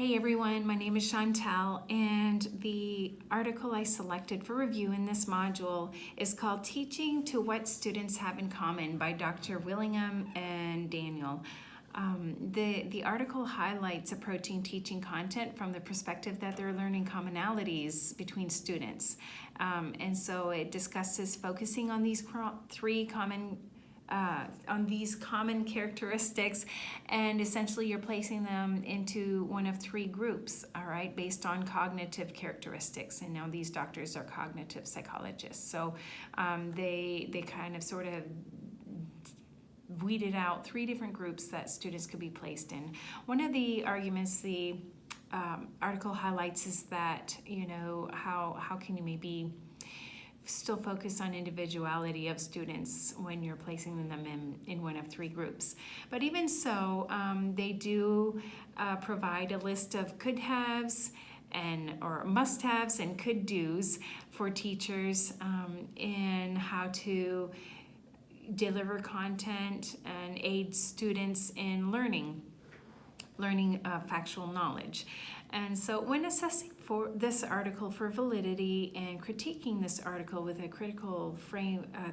Hey everyone, my name is Chantel, and the article I selected for review in this module is called Teaching to What Students Have in Common by Dr. Willingham and Daniel. The article highlights approaching teaching content from the perspective that they're learning commonalities between students. And so it discusses focusing on these these common characteristics, and essentially you're placing them into one of three groups, all right, based on cognitive characteristics. And now these doctors are cognitive psychologists, so they kind of sort of weeded out three different groups that students could be placed in. One of the arguments the article highlights is that, you know, how can you maybe still focus on individuality of students when you're placing them in one of three groups. But even so, they do provide a list of could-haves or must-haves and could-dos for teachers in how to deliver content and aid students in learning factual knowledge. And so when assessing for this article for validity and critiquing this article with a critical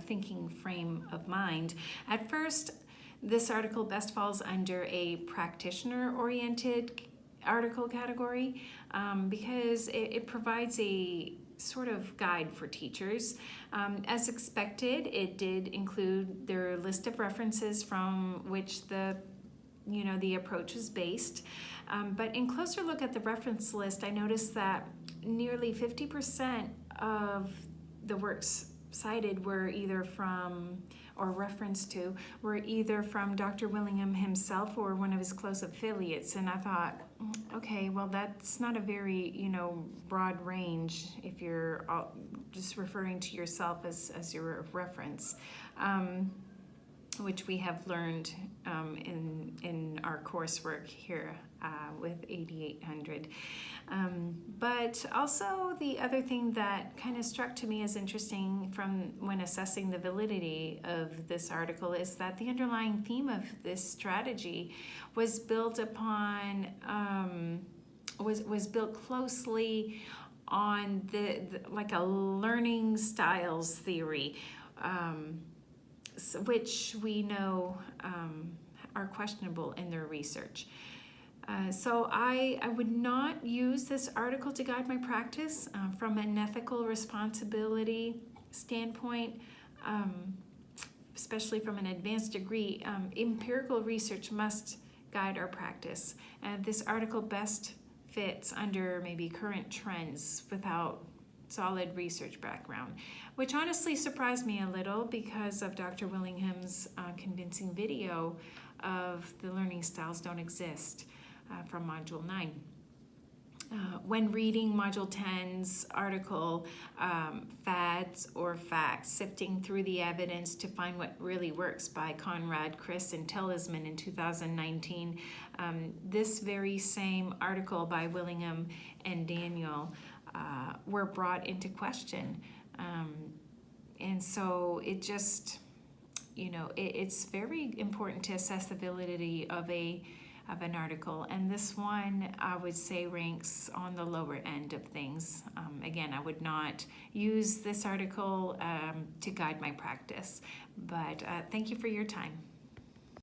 thinking frame of mind, at first this article best falls under a practitioner-oriented article category because it provides a sort of guide for teachers. As expected, it did include their list of references from which the approach is based. But in closer look at the reference list, I noticed that nearly 50% of the works cited were either from, or referenced to, were either from Dr. Willingham himself or one of his close affiliates. And I thought, okay, well, that's not a very, broad range if you're just referring to yourself as your reference. Which we have learned in our coursework here with 8800. But also the other thing that kind of struck to me as interesting from when assessing the validity of this article is that the underlying theme of this strategy was built upon, was built closely on like a learning styles theory, which we know are questionable in their research. So I would not use this article to guide my practice from an ethical responsibility standpoint, especially from an advanced degree. Empirical research must guide our practice. This article best fits under maybe current trends without solid research background, which honestly surprised me a little because of Dr. Willingham's convincing video of the learning styles don't exist from Module 9. When reading Module 10's article, Fads or Facts, Sifting Through the Evidence to Find What Really Works by Conrad, Chris, and Tillisman in 2019, this very same article by Willingham and Daniel were brought into question. And so it just, it's very important to assess the validity of an article. And this one, I would say, ranks on the lower end of things. Again, I would not use this article to guide my practice. But thank you for your time.